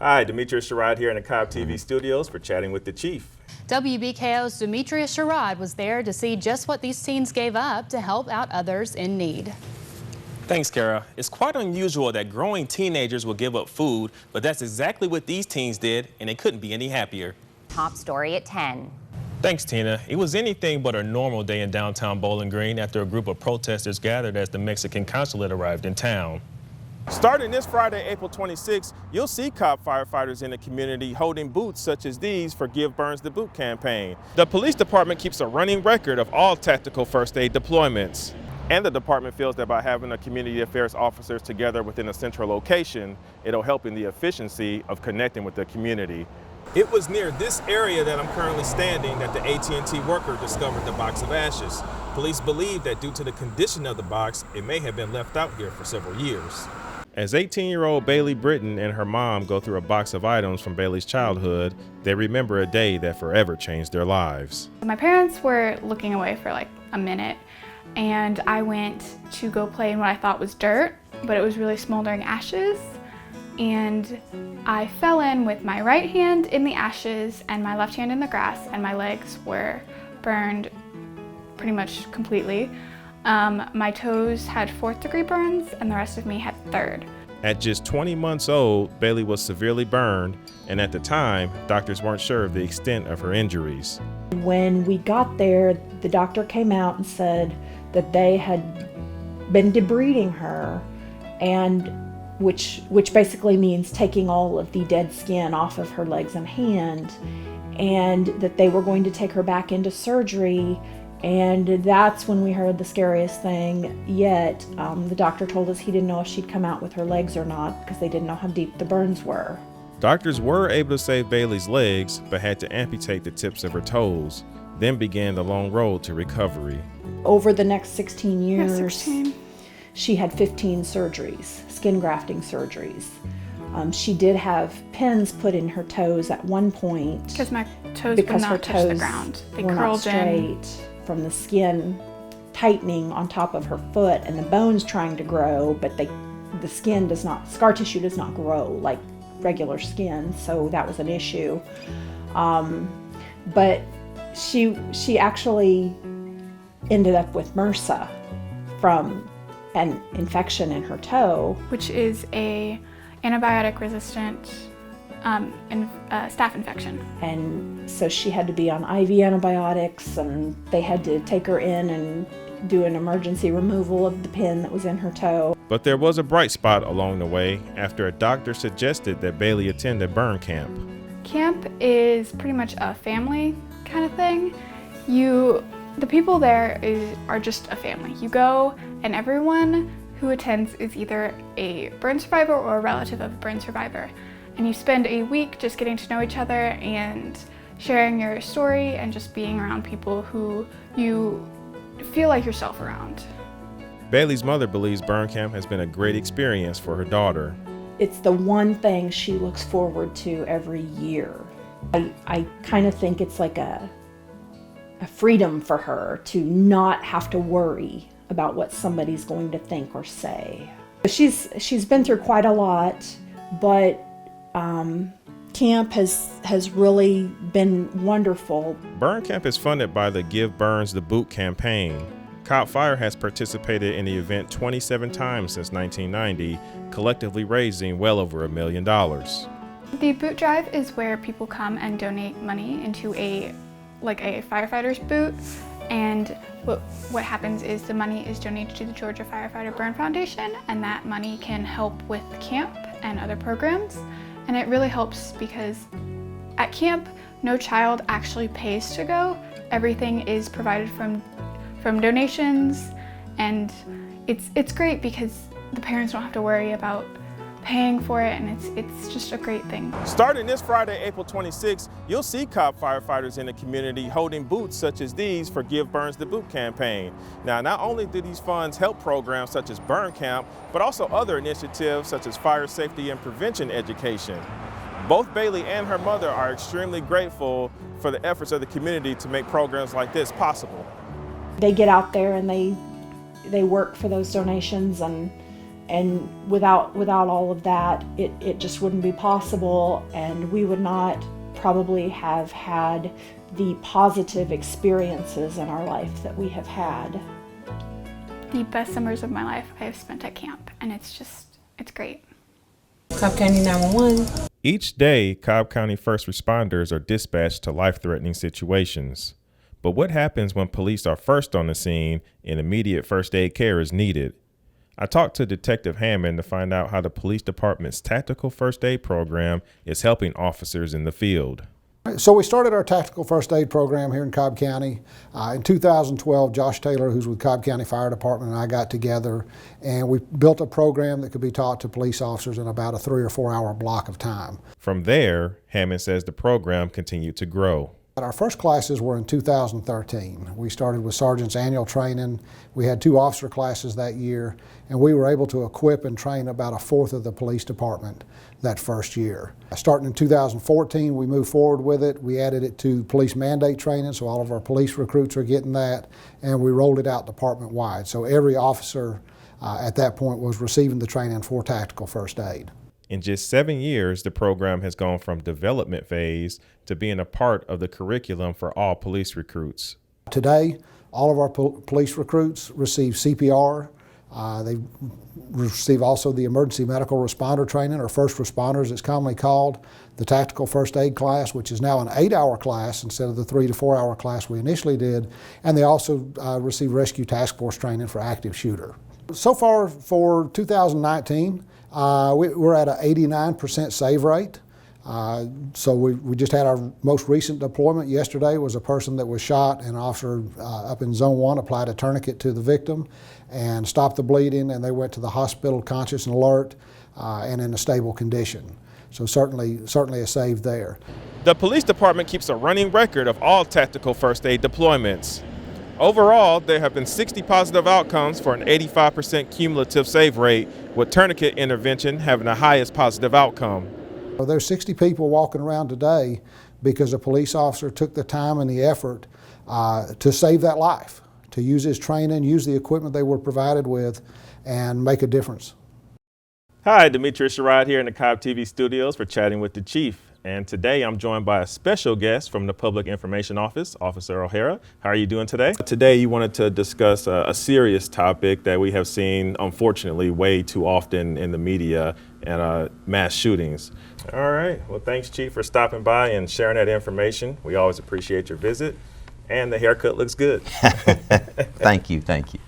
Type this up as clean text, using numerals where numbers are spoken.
Hi, Demetrius Sherrod here in the Cobb TV studios for Chatting with the Chief. WBKO's Demetrius Sherrod was there to see just what these teens gave up to help out others in need. Thanks, Kara. It's quite unusual that growing teenagers will give up food, but that's exactly what these teens did, and they couldn't be any happier. Top story at 10. Thanks, Tina. It was anything but a normal day in downtown Bowling Green after a group of protesters gathered as the Mexican consulate arrived in town. Starting this Friday, April 26th, you'll see Cobb firefighters in the community holding booths such as these for Give Burns the Boot campaign. The police department keeps a running record of all tactical first aid deployments. And the department feels that by having the community affairs officers together within a central location, it'll help in the efficiency of connecting with the community. It was near this area that I'm currently standing that the AT&T worker discovered the box of ashes. Police believe that due to the condition of the box, it may have been left out here for several years. As 18-year-old Bailey Britton and her mom go through a box of items from Bailey's childhood, they remember a day that forever changed their lives. My parents were looking away for like a minute, and I went to go play in what I thought was dirt, but it was really smoldering ashes. And I fell in with my right hand in the ashes and my left hand in the grass, and my legs were burned pretty much completely. My toes had 4th degree burns and the rest of me had 3rd. At just 20 months old, Bailey was severely burned, and at the time, doctors weren't sure of the extent of her injuries. When we got there, the doctor came out and said that they had been debriding her, and which basically means taking all of the dead skin off of her legs and hand, and that they were going to take her back into surgery. And that's when we heard the scariest thing yet. The doctor told us he didn't know if she'd come out with her legs or not because they didn't know how deep the burns were. Doctors were able to save Bailey's legs, but had to amputate the tips of her toes. Then began the long road to recovery. Over the next 16 years, she had 15 surgeries, skin grafting surgeries. She did have pins put in her toes at one point. Because my toes would not touch the ground. They were curled not straight from the skin tightening on top of her foot and the bones trying to grow, but the skin does not, scar tissue does not grow like regular skin, so that was an issue. But she actually ended up with MRSA from an infection in her toe, which is a antibiotic resistant staph infection. And so she had to be on IV antibiotics, and they had to take her in and do an emergency removal of the pin that was in her toe. But there was a bright spot along the way after a doctor suggested that Bailey attend a burn camp. Camp is pretty much a family kind of thing. The people there are just a family. You go, and everyone who attends is either a burn survivor or a relative of a burn survivor. And you spend a week just getting to know each other and sharing your story and just being around people who you feel like yourself around. Bailey's mother believes burn camp has been a great experience for her daughter. It's the one thing she looks forward to every year. I kind of think it's like a freedom for her to not have to worry about what somebody's going to think or say. She's been through quite a lot, but camp has really been wonderful. Burn camp is funded by the Give Burns the Boot campaign. Cobb Fire has participated in the event 27 times since 1990, collectively raising well over $1 million. The boot drive is where people come and donate money into a firefighter's boot, and what happens is the money is donated to the Georgia Firefighter Burn Foundation, and that money can help with camp and other programs. And it really helps because at camp, no child actually pays to go. Everything is provided from donations, and it's great because the parents don't have to worry about paying for it, and it's just a great thing. Starting this Friday, April 26th, you'll see Cobb firefighters in the community holding booths such as these for Give Burns the Boot campaign. Now, not only do these funds help programs such as Burn Camp, but also other initiatives such as fire safety and prevention education. Both Bailey and her mother are extremely grateful for the efforts of the community to make programs like this possible. They get out there and they work for those donations, and And without all of that, it just wouldn't be possible, and we would not probably have had the positive experiences in our life that we have had. The best summers of my life I have spent at camp, and it's great. Cobb County 911. Each day, Cobb County first responders are dispatched to life-threatening situations. But what happens when police are first on the scene and immediate first aid care is needed? I talked to Detective Hammond to find out how the police department's tactical first aid program is helping officers in the field. So we started our tactical first aid program here in Cobb County. In 2012, Josh Taylor, who's with Cobb County Fire Department, and I got together, and we built a program that could be taught to police officers in about a 3 or 4 hour block of time. From there, Hammond says the program continued to grow. Our first classes were in 2013. We started with sergeant's annual training. We had 2 officer classes that year, and we were able to equip and train about 1/4 of the police department that first year. Starting in 2014, we moved forward with it. We added it to police mandate training, so all of our police recruits are getting that, and we rolled it out department-wide. So every officer at that point was receiving the training for tactical first aid. In just 7 years, the program has gone from development phase to being a part of the curriculum for all police recruits. Today, all of our police recruits receive CPR. They receive also the emergency medical responder training, or first responders it's commonly called, the tactical first aid class, which is now an 8-hour class instead of the 3 to 4 hour class we initially did, and they also receive rescue task force training for active shooter. So far for 2019, we're at an 89% save rate. So we just had our most recent deployment yesterday. Was a person that was shot, and an officer up in Zone 1 applied a tourniquet to the victim and stopped the bleeding, and they went to the hospital conscious and alert and in a stable condition. So certainly a save there. The police department keeps a running record of all tactical first aid deployments. Overall, there have been 60 positive outcomes for an 85% cumulative save rate, with tourniquet intervention having the highest positive outcome. Well, there's 60 people walking around today because a police officer took the time and the effort to save that life, to use his training, use the equipment they were provided with, and make a difference. Hi, Demetrius Sherrod here in the Cobb TV studios for Chatting with the Chief. And today I'm joined by a special guest from the Public Information Office, Officer O'Hara. How are you doing today? Today you wanted to discuss a serious topic that we have seen, unfortunately, way too often in the media, and mass shootings. All right, well, thanks, Chief, for stopping by and sharing that information. We always appreciate your visit, and the haircut looks good. Thank you, thank you.